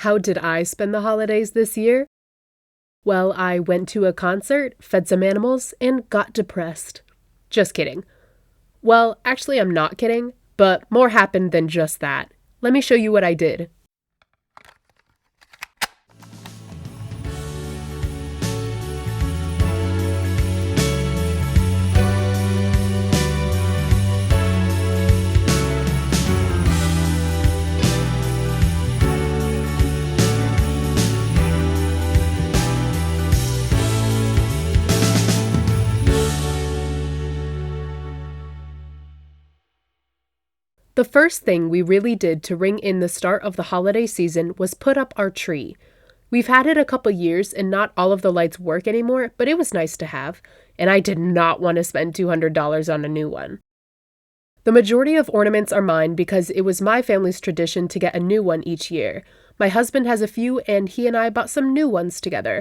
How did I spend the holidays this year? Well, I went to a concert, fed some animals, and got depressed. Just kidding. Well, actually, I'm not kidding, but more happened than just that. Let me show you what I did. The first thing we really did to ring in the start of the holiday season was put up our tree. We've had it a couple years and not all of the lights work anymore, but it was nice to have, and I did not want to spend $200 on a new one. The majority of ornaments are mine because it was my family's tradition to get a new one each year. My husband has a few, and he and I bought some new ones together.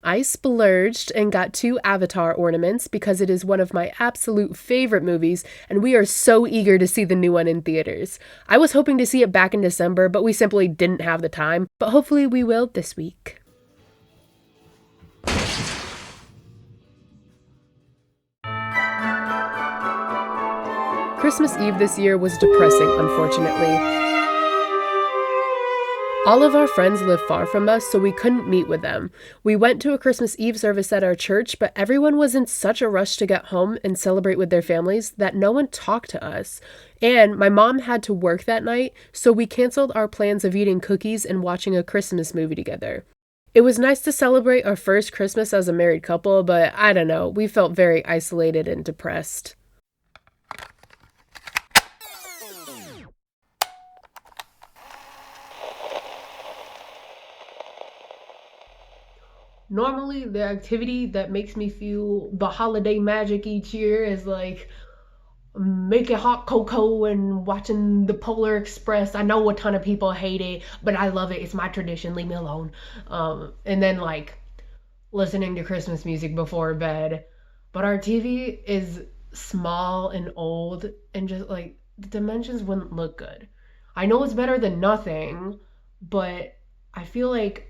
I splurged and got 2 Avatar ornaments because it is one of my absolute favorite movies, and we are so eager to see the new one in theaters. I was hoping to see it back in December, but we simply didn't have the time, but hopefully we will this week. Christmas Eve this year was depressing, unfortunately. All of our friends live far from us, so we couldn't meet with them. We went to a Christmas Eve service at our church, but everyone was in such a rush to get home and celebrate with their families that no one talked to us. And my mom had to work that night, so we canceled our plans of eating cookies and watching a Christmas movie together. It was nice to celebrate our first Christmas as a married couple, but I don't know, we felt very isolated and depressed. Normally, the activity that makes me feel the holiday magic each year is like making hot cocoa and watching the Polar Express. I know a ton of people hate it, but I love it. It's my tradition. Leave me alone. And then like listening to Christmas music before bed. But our TV is small and old, and just like the dimensions wouldn't look good. I know it's better than nothing, but I feel like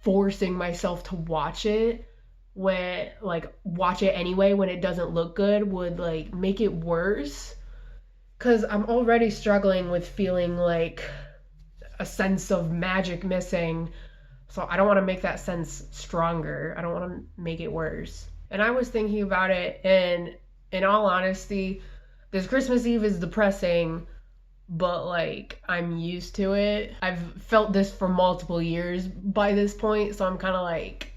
forcing myself to watch it anyway when it doesn't look good would like make it worse, because I'm already struggling with feeling like a sense of magic missing, so I don't want to make that sense stronger. I don't want to make it worse. And I was thinking about it, and in all honesty, this Christmas Eve is depressing, but like I'm used to it. I've felt this for multiple years by this point, so I'm kind of like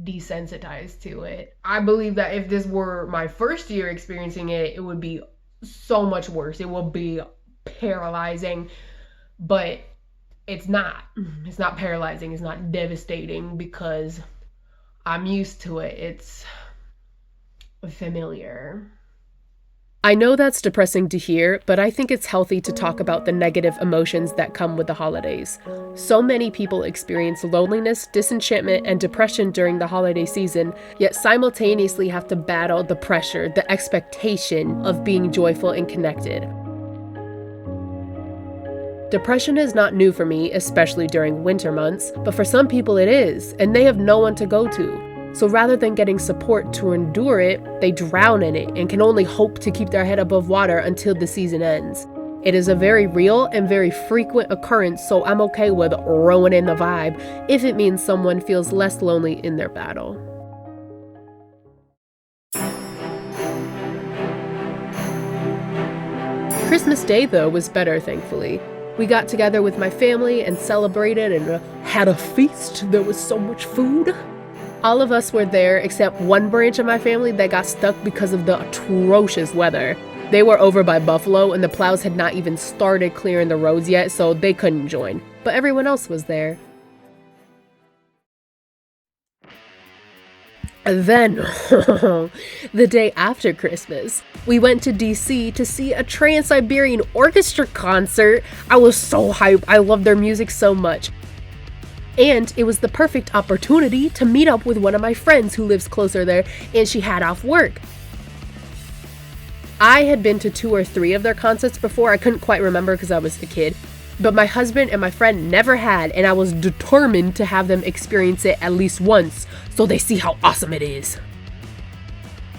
desensitized to it. I believe that if this were my first year experiencing it, it would be so much worse. It would be paralyzing, but it's not. It's not paralyzing. It's not devastating because I'm used to it. It's familiar. I know that's depressing to hear, but I think it's healthy to talk about the negative emotions that come with the holidays. So many people experience loneliness, disenchantment, and depression during the holiday season, yet simultaneously have to battle the pressure, the expectation of being joyful and connected. Depression is not new for me, especially during winter months, but for some people it is, and they have no one to go to. So rather than getting support to endure it, they drown in it and can only hope to keep their head above water until the season ends. It is a very real and very frequent occurrence, so I'm okay with rowing in the vibe if it means someone feels less lonely in their battle. Christmas Day, though, was better, thankfully. We got together with my family and celebrated and had a feast. There was so much food. All of us were there except one branch of my family that got stuck because of the atrocious weather. They were over by Buffalo and the plows had not even started clearing the roads yet, so they couldn't join. But everyone else was there. And then, the day after Christmas, we went to DC to see a Trans-Siberian orchestra concert. I was so hyped. I love their music so much. And it was the perfect opportunity to meet up with one of my friends who lives closer there, and she had off work. I had been to 2 or 3 of their concerts before. I couldn't quite remember because I was a kid. But my husband and my friend never had, and I was determined to have them experience it at least once so they see how awesome it is.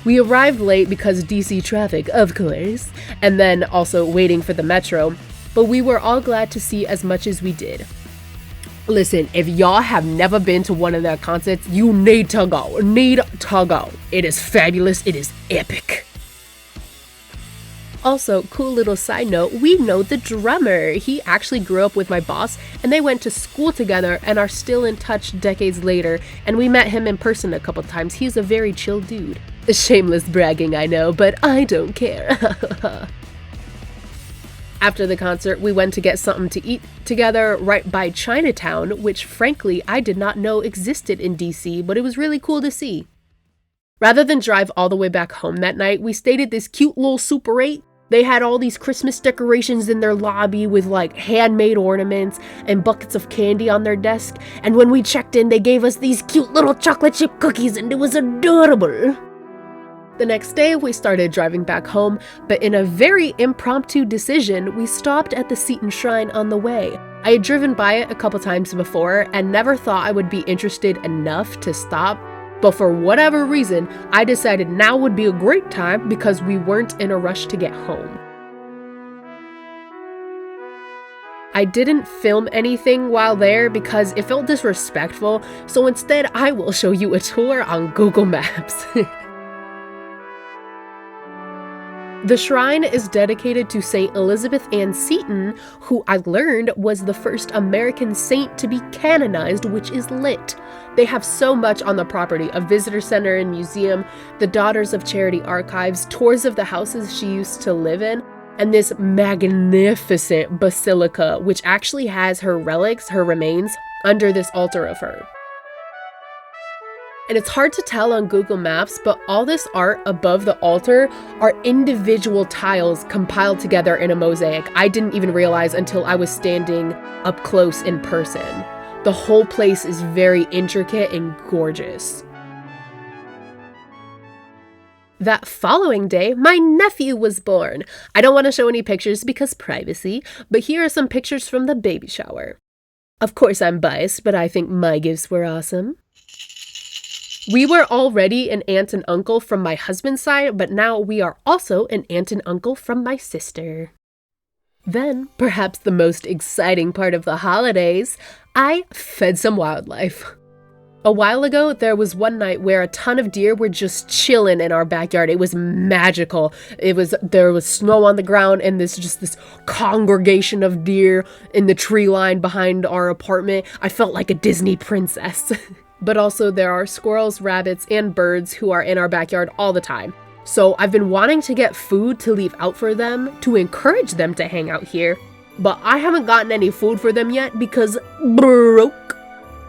We arrived late because DC traffic, of course, and then also waiting for the metro, but we were all glad to see as much as we did. Listen, if y'all have never been to one of their concerts, you need to go. It is fabulous. It is epic. Also, cool little side note, we know the drummer. He actually grew up with my boss, and they went to school together and are still in touch decades later, and we met him in person a couple times. He's a very chill dude. Shameless bragging, I know, but I don't care. After the concert, we went to get something to eat together right by Chinatown, which frankly I did not know existed in DC, but it was really cool to see. Rather than drive all the way back home that night, we stayed at this cute little Super 8. They had all these Christmas decorations in their lobby with like handmade ornaments and buckets of candy on their desk. And when we checked in, they gave us these cute little chocolate chip cookies and it was adorable. The next day, we started driving back home, but in a very impromptu decision, we stopped at the Seton Shrine on the way. I had driven by it a couple times before and never thought I would be interested enough to stop, but for whatever reason, I decided now would be a great time because we weren't in a rush to get home. I didn't film anything while there because it felt disrespectful, so instead I will show you a tour on Google Maps. The shrine is dedicated to St. Elizabeth Ann Seton, who I learned was the first American saint to be canonized, which is lit. They have so much on the property: a visitor center and museum, the Daughters of Charity archives, tours of the houses she used to live in, and this magnificent basilica, which actually has her relics, her remains, under this altar of her. And it's hard to tell on Google Maps, but all this art above the altar are individual tiles compiled together in a mosaic. I didn't even realize until I was standing up close in person. The whole place is very intricate and gorgeous. That following day, my nephew was born. I don't want to show any pictures because privacy, but here are some pictures from the baby shower. Of course I'm biased, but I think my gifts were awesome. We were already an aunt and uncle from my husband's side, but now we are also an aunt and uncle from my sister. Then, perhaps the most exciting part of the holidays, I fed some wildlife. A while ago, there was one night where a ton of deer were just chilling in our backyard. It was magical. There was snow on the ground and this congregation of deer in the tree line behind our apartment. I felt like a Disney princess. But also there are squirrels, rabbits, and birds who are in our backyard all the time. So I've been wanting to get food to leave out for them to encourage them to hang out here, but I haven't gotten any food for them yet because broke.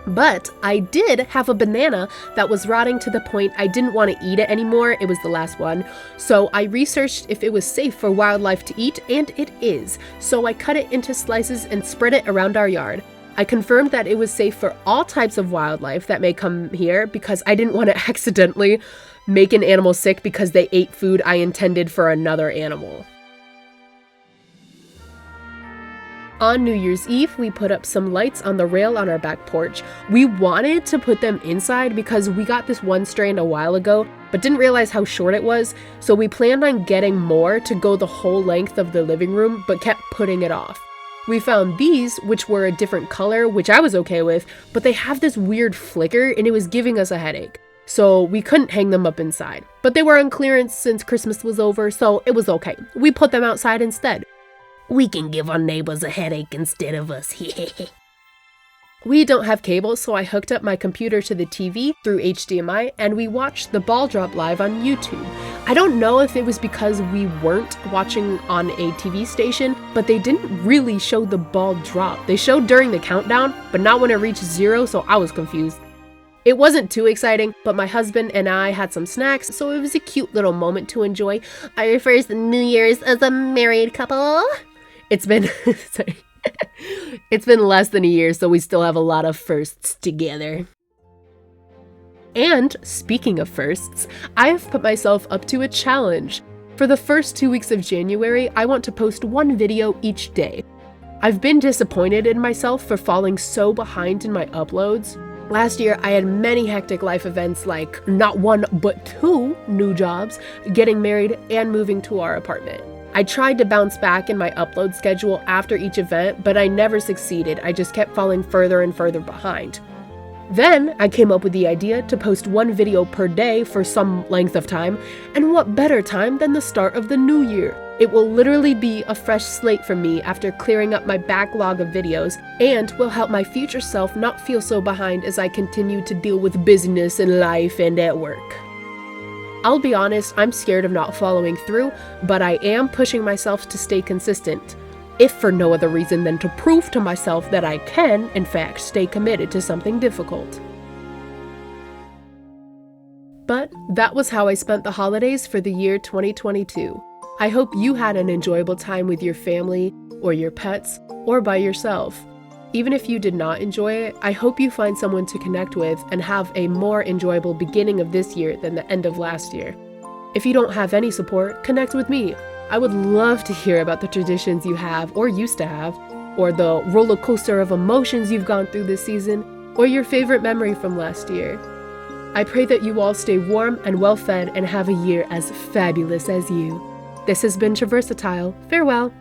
But I did have a banana that was rotting to the point I didn't want to eat it anymore. It was the last one. So I researched if it was safe for wildlife to eat, and it is. So I cut it into slices and spread it around our yard. I confirmed that it was safe for all types of wildlife that may come here because I didn't want to accidentally make an animal sick because they ate food I intended for another animal. On New Year's Eve, we put up some lights on the rail on our back porch. We wanted to put them inside because we got this one strand a while ago, but didn't realize how short it was, so we planned on getting more to go the whole length of the living room, but kept putting it off. We found these, which were a different color, which I was okay with, but they have this weird flicker and it was giving us a headache. So we couldn't hang them up inside. But they were on clearance since Christmas was over, so it was okay. We put them outside instead. We can give our neighbors a headache instead of us. We don't have cable, so I hooked up my computer to the TV through HDMI and we watched the ball drop live on YouTube. I don't know if it was because we weren't watching on a TV station, but they didn't really show the ball drop. They showed during the countdown, but not when it reached 0, so I was confused. It wasn't too exciting, but my husband and I had some snacks, so it was a cute little moment to enjoy. Our first New Year's as a married couple. It's been it's been less than a year, so we still have a lot of firsts together. And speaking of firsts, I have put myself up to a challenge. For the first 2 weeks of January, I want to post one video each day. I've been disappointed in myself for falling so behind in my uploads. Last year, I had many hectic life events like not one but two new jobs, getting married, and moving to our apartment. I tried to bounce back in my upload schedule after each event, but I never succeeded. I just kept falling further and further behind. Then, I came up with the idea to post one video per day for some length of time, and what better time than the start of the new year? It will literally be a fresh slate for me after clearing up my backlog of videos, and will help my future self not feel so behind as I continue to deal with business and life and at work. I'll be honest, I'm scared of not following through, but I am pushing myself to stay consistent, if for no other reason than to prove to myself that I can, in fact, stay committed to something difficult. But that was how I spent the holidays for the year 2022. I hope you had an enjoyable time with your family, or your pets, or by yourself. Even if you did not enjoy it, I hope you find someone to connect with and have a more enjoyable beginning of this year than the end of last year. If you don't have any support, connect with me. I would love to hear about the traditions you have or used to have, or the roller coaster of emotions you've gone through this season, or your favorite memory from last year. I pray that you all stay warm and well fed and have a year as fabulous as you. This has been Traversatile. Farewell.